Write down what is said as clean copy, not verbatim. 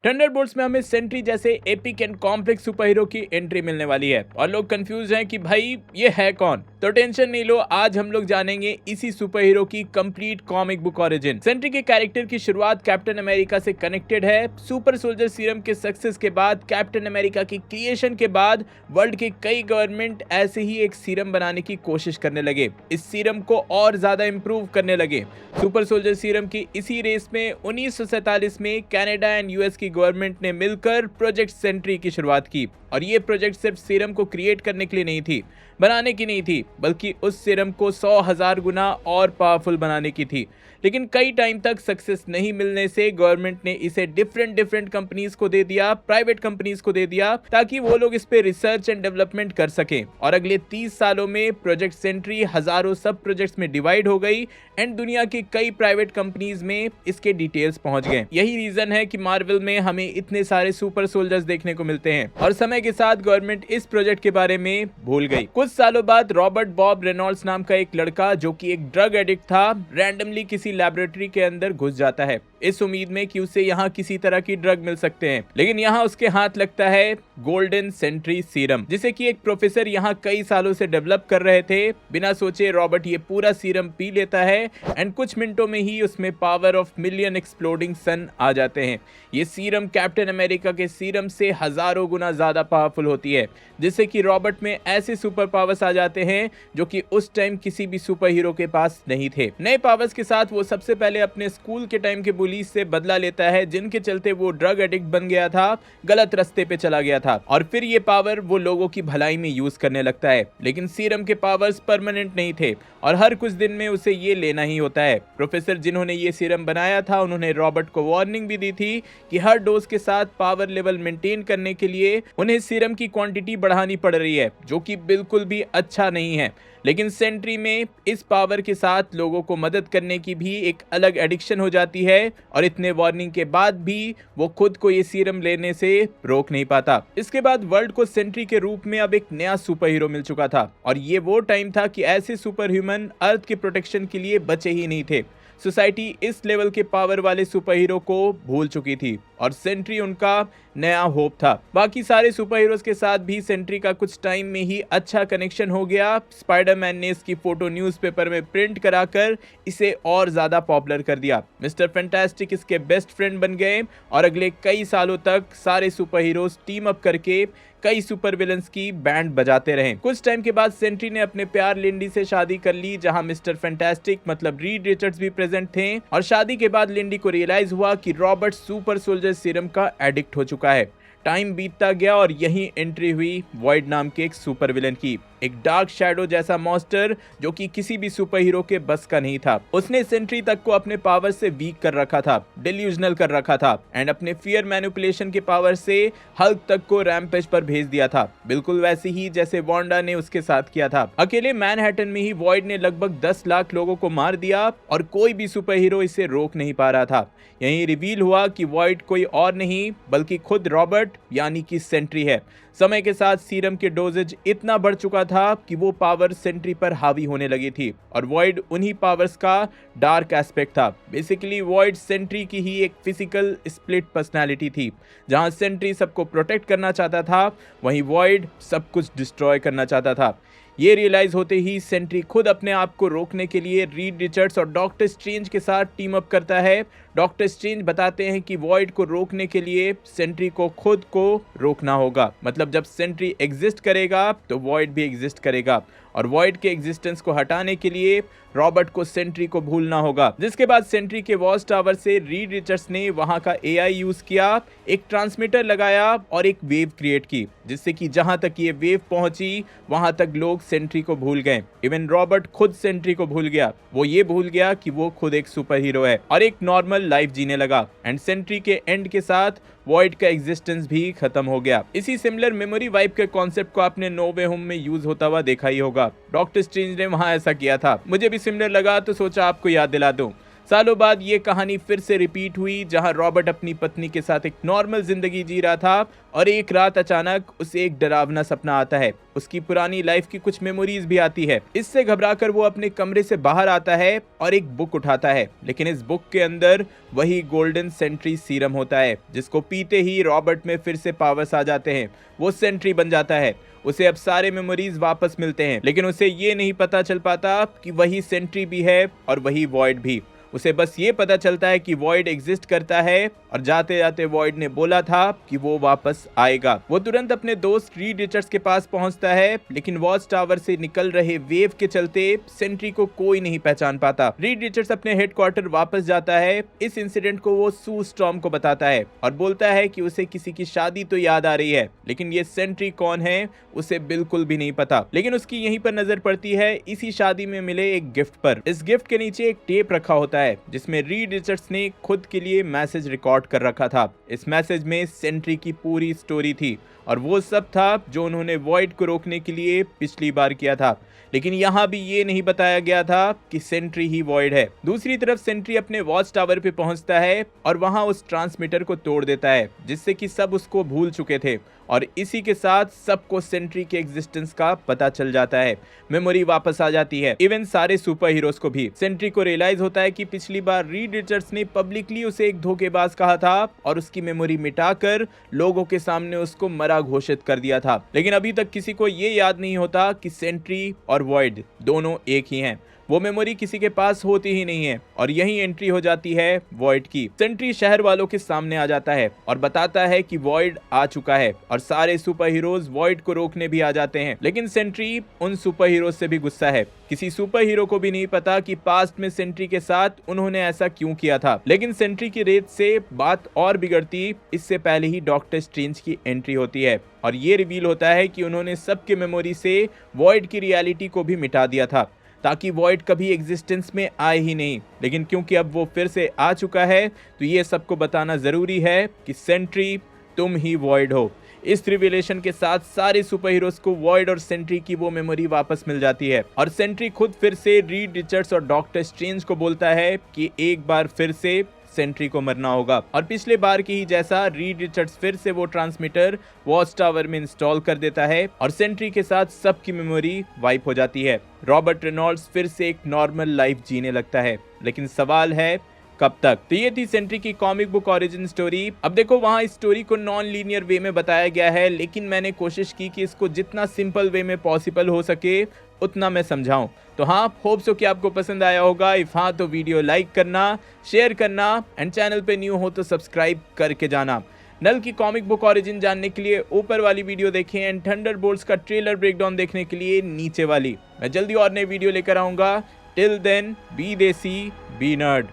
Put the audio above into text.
Thunderbolts में हमें Sentry जैसे epic and complex super hero की एंट्री मिलने वाली है और लोग कंफ्यूज हैं कि भाई ये है कौन। तो टेंशन नहीं लो, आज हम लोग जानेंगे इसी सुपर हीरो की complete comic book origin. Sentry के कैरेक्टर की शुरुआत कैप्टन अमेरिका से कनेक्टेड है। सुपर सोल्जर सीरम के सक्सेस के बाद, कैप्टन अमेरिका की क्रिएशन के बाद वर्ल्ड के कई गवर्नमेंट ऐसे ही एक सीरम बनाने की कोशिश करने लगे, इस सीरम को और ज्यादा इंप्रूव करने लगे। सुपर सोल्जर सीरम की इसी रेस में 1947 में कनाडा एंड यूएस की गवर्नमेंट ने मिलकर प्रोजेक्ट सेंट्री की शुरुआत की। और ये प्रोजेक्ट सिर्फ सीरम को क्रिएट करने के लिए नहीं थी, बनाने की नहीं थी, बल्कि उस सीरम को 100,000 गुना और पावरफुल बनाने की थी। लेकिन कई टाइम तक सक्सेस नहीं मिलने से गवर्नमेंट ने इसे डिफरेंट कंपनीज को दे दिया, प्राइवेट कंपनीज को दे दिया, ताकि वो लोग इस पे रिसर्च एंड डेवलपमेंट कर सकें। और अगले 30 सालों में प्रोजेक्ट सेंट्री हजारों सब प्रोजेक्ट्स में डिवाइड हो गई एंड दुनिया की कई प्राइवेट कंपनीज में इसके डिटेल्स पहुंच गए। यही रीजन है कि मार्वल में हमें इतने सारे सुपर सोल्जर्स देखने को मिलते हैं। और समय के साथ गवर्नमेंट इस प्रोजेक्ट के बारे में भूल गई। कुछ सालों बाद रॉबर्ट बॉब रेनॉल्ड्स नाम का एक लड़का, जो कि एक ड्रग एडिक्ट था, रैंडमली किसी लैबोरेटरी के अंदर घुस जाता है इस उम्मीद में कि उसे यहाँ किसी तरह की ड्रग मिल सकते हैं। लेकिन यहाँ उसके हाथ लगता है गोल्डन सेंट्री सीरम, जिसे कि एक प्रोफेसर यहाँ कई सालों से डेवलप कर रहे थे। बिना सोचे रॉबर्ट ये पूरा सीरम पी लेता है एंड कुछ मिनटों में ही उसमें पावर ऑफ मिलियन एक्सप्लोडिंग सन आ जाते हैं। ये सीरम कैप्टन अमेरिका के सीरम से हजारों गुना ज्यादा पावरफुल होती है, जिससे कि रॉबर्ट में ऐसे सुपर पावर्स आ जाते हैं जो कि उस टाइम किसी भी सुपर हीरो के पास नहीं थे। नए पावर्स के साथ वो सबसे पहले अपने स्कूल के टाइम के बुली से बदला लेता है, जिनके चलते वो ड्रग एडिक्ट बन गया था, गलत रास्ते पे चला गया था। और फिर ये पावर वो लोगों की भलाई में यूज करने लगता है। लेकिन सीरम के पावर्स परमानेंट नहीं थे और हर कुछ दिन में उसे ये लेना ही होता है। प्रोफेसर जिन्होंने ये सीरम बनाया था, उन्होंने रॉबर्ट को वार्निंग भी दी थी कि हर डोज के साथ पावर लेवल मेंटेन करने के लिए उन्हें सीरम की क्वांटिटी बढ़ानी पड़ रही है, जो कि बिल्कुल भी अच्छा नहीं है। लेकिन सेंट्री में इस पावर के साथ लोगों को मदद करने की भी एक अलग एडिक्शन हो जाती है और इतने वार्निंग के बाद भी वो खुद को ये सीरम लेने से रोक नहीं पाता। इसके बाद वर्ल्ड को सेंट्री के रूप में अब एक नया सुपर हीरो मिल चुका था और ये वो टाइम था कि ऐसे सुपर ह्यूमन अर्थ के प्रोटेक्शन के लिए बचे ही नहीं थे। सोसाइटी इस लेवल के पावर वाले सुपर हीरो को भूल चुकी थी और सेंट्री उनका नया होप था। बाकी सारे सुपर हीरोज के साथ भी सेंट्री का कुछ टाइम में ही अच्छा कनेक्शन हो गया। स्पाइडरमैन ने इसकी फोटो न्यूज़पेपर में प्रिंट कराकर इसे और ज्यादा पॉपुलर कर दिया। मिस्टर फैंटास्टिक इसके बेस्ट फ्रेंड बन गए और अगले कई सालों तक सारे सुपर हीरोज टीम अप करके कई सुपर विलन्स की बैंड बजाते रहे। कुछ टाइम के बाद सेंट्री ने अपने प्यार लिंडी से शादी कर ली, जहां मिस्टर फैंटास्टिक मतलब रीड रिचर्ड्स भी प्रेजेंट थे। और शादी के बाद लिंडी को रियलाइज हुआ कि रॉबर्ट सुपर सोल्जर सीरम का एडिक्ट हो चुका है। टाइम बीतता गया और यहीं एंट्री हुई वॉइड नाम के एक सुपर विलन की, एक डार्क शैडो जैसा मॉन्स्टर जो कि किसी भी सुपर हीरो के बस का नहीं था। उसने सेंट्री तक को अपने पावर से वीक कर रखा था, डिल्यूजनल कर रखा था एंड अपने फियर मैनिपुलेशन के पावर से हल्क तक को रैम्पेज पर भेज दिया था, बिल्कुल वैसे ही जैसे वांडा ने उसके साथ किया था। अकेले मैनहट्टन में ही वॉइड ने लगभग 10 लाख लोगों को मार दिया और कोई भी सुपर हीरो इसे रोक नहीं पा रहा था। यहीं रिवील हुआ कि वॉइड कोई और नहीं बल्कि खुद रॉबर्ट यानी कि सेंट्री है। समय के साथ सीरम के डोजेज इतना बढ़ चुका था कि वो पावर सेंट्री पर हावी होने लगी थी और वॉइड उन्हीं पावर्स का डार्क एस्पेक्ट था। बेसिकली वॉइड सेंट्री की ही एक फिजिकल स्प्लिट पर्सनालिटी थी। जहां सेंट्री सबको प्रोटेक्ट करना चाहता था, वहीं वॉइड सब कुछ डिस्ट्रॉय करना चाहता था। ये रियलाइज होते ही सेंट्री खुद अपने आप को रोकने के लिए रीड रिचर्ड्स और डॉक्टर स्ट्रेंज के साथ टीम अप करता है। डॉक्टर स्ट्रेंज बताते हैं कि वॉइड को रोकने के लिए सेंट्री को खुद को रोकना होगा। मतलब जब सेंट्री एग्जिस्ट करेगा तो वॉइड भी एग्जिस्ट करेगा और वॉइड के एग्जिस्टेंस को हटाने के लिए रॉबर्ट को सेंट्री को भूलना होगा। जिसके बाद सेंट्री के वॉच टावर से रीड रिचर्ड्स ने वहां का एआई यूज किया, एक ट्रांसमीटर लगाया और एक वेव क्रिएट की, जिससे कि जहां तक ये वेव पहुंची वहां तक लोग सेंट्री को भूल गए। इवन रॉबर्ट खुद सेंट्री को भूल गया। वो ये भूल गया कि वो खुद एक सुपर हीरो है और एक नॉर्मल लाइफ जीने लगा। एंड सेंट्री के एंड के साथ वॉइड का एग्जिस्टेंस भी खत्म हो गया। इसी सिमिलर मेमोरी वाइप के कॉन्सेप्ट को आपने नो वे होम में यूज होता हुआ देखा ही होगा। डॉक्टर स्ट्रेंज ने वहां ऐसा किया था। मुझे भी सिमिलर लगा तो सोचा आपको याद दिला दूं। सालों बाद ये कहानी फिर से रिपीट हुई, जहां रॉबर्ट अपनी पत्नी के साथ एक नॉर्मल जिंदगी जी रहा था और एक रात अचानक उसे एक डरावना सपना आता है। उसकी पुरानी लाइफ की कुछ मेमोरीज भी आती है। इससे घबराकर वो अपने कमरे से बाहर आता है और एक बुक उठाता है, लेकिन इस बुक के अंदर वही गोल्डन सेंट्री सीरम होता है, जिसको पीते ही रॉबर्ट में फिर से पावर्स आ जाते हैं। वो सेंट्री बन जाता है। उसे अब सारे मेमोरीज वापस मिलते हैं, लेकिन उसे ये नहीं पता चल पाता कि वही सेंट्री भी है और वही वॉइड भी। उसे बस ये पता चलता है कि वॉइड एग्जिस्ट करता है और जाते जाते वॉइड ने बोला था कि वो वापस आएगा। वो तुरंत अपने दोस्त रीड रिचर्ड्स के पास पहुंचता है, लेकिन वॉच टावर से निकल रहे वेव के चलते सेंट्री को कोई नहीं पहचान पाता। रीड रिचर्ड्स अपने हेडक्वार्टर वापस जाता है। इस इंसिडेंट को वो सू स्टॉर्म को बताता है और बोलता है कि उसे किसी की शादी तो याद आ रही है, लेकिन ये सेंट्री कौन है उसे बिल्कुल भी नहीं पता। लेकिन उसकी यहीं पर नजर पड़ती है इसी शादी में मिले एक गिफ्ट पर। इस गिफ्ट के नीचे एक टेप रखा होता है जिसमें रीड रिचर्ड्स ने खुद के लिए मैसेज रिकॉर्ड कर रखा था। इस मैसेज में सेंट्री की पूरी स्टोरी थी और वो सब था जो उन्होंने वॉइड को रोकने के लिए पिछली बार किया था, लेकिन यहाँ भी ये नहीं बताया गया था कि सेंट्री ही वॉइड है। दूसरी तरफ सेंट्री अपने वॉच टावर पे पहुंचता है और वहां उस ट्रांसमीटर को तोड़ देता है, जिससे कि सब उसको भूल चुके थे और इसी के साथ सबको सेंट्री के एग्जिस्टेंस का पता चल जाता है। मेमोरी वापस आ जाती है, इवन सारे सुपर हीरोज को भी। सेंट्री को रियलाइज होता है कि पिछली बार रीड रिचर्ड्स ने पब्लिकली उसे एक धोखेबाज कहा था और उसकी मेमोरी मिटाकर लोगों के सामने उसको मरा घोषित कर दिया था, लेकिन अभी तक किसी को ये याद नहीं होता कि सेंट्री और वॉइड दोनों एक ही हैं। वो मेमोरी किसी के पास होती ही नहीं है और यही एंट्री हो जाती है वॉइड की। सेंट्री शहर वालों के सामने आ जाता है और बताता है कि वॉइड आ चुका है और सारे सुपर हीरोज वॉइड को रोकने भी आ जाते हैं, लेकिन सेंट्री उन सुपर हीरोज से भी गुस्सा है। किसी सुपर हीरो को भी नहीं पता कि पास्ट में सेंट्री के साथ उन्होंने ऐसा क्यों किया था। लेकिन सेंट्री की रेत से बात और बिगड़ती इससे पहले ही डॉक्टर स्ट्रेंज की एंट्री होती है और ये रिवील होता है कि उन्होंने सबके मेमोरी से वॉइड की रियलिटी को भी मिटा दिया था ताकि वॉइड कभी एग्जिस्टेंस में आए ही नहीं। लेकिन क्योंकि अब वो फिर से आ चुका है तो ये सबको बताना जरूरी है कि सेंट्री तुम ही वॉइड हो। इस रिवीलेशन के साथ सारे सुपर हीरोज को वॉइड और सेंट्री की वो मेमोरी वापस मिल जाती है और सेंट्री खुद फिर से रीड रिचर्ड्स और डॉक्टर स्ट्रेंज को बोलता है कि एक बार फिर से सेंट्री को मरना होगा। और पिछले बार की ही जैसा रीड रिचर्ड्स फिर से वो ट्रांसमीटर वॉच टावर में इंस्टॉल कर देता है और सेंट्री के साथ सबकी मेमोरी वाइप हो जाती है। रॉबर्ट रेनॉल्ड्स फिर से एक नॉर्मल लाइफ जीने लगता है, लेकिन सवाल है कब तक। तो ये थी सेंट्री की कॉमिक बुक ओरिजिन स्टोरी। अब देखो वहाँ इस स्टोरी को नॉन लीनियर वे में बताया गया है, लेकिन मैंने कोशिश की कि इसको जितना सिंपल वे में पॉसिबल हो सके उतना मैं समझाऊं। तो हाँ, होप सो कि आपको पसंद आया होगा। इफ हाँ तो वीडियो लाइक करना, शेयर करना एंड चैनल पे न्यू हो तो सब्सक्राइब करके जाना। नल की कॉमिक बुक ओरिजिन जानने के लिए ऊपर वाली वीडियो देखें एंड थंडरबोल्ट्स का ट्रेलर ब्रेकडाउन देखने के लिए नीचे वाली। मैं जल्दी और नई वीडियो लेकर आऊंगा। टिल देन बी देसी बी नर्ड।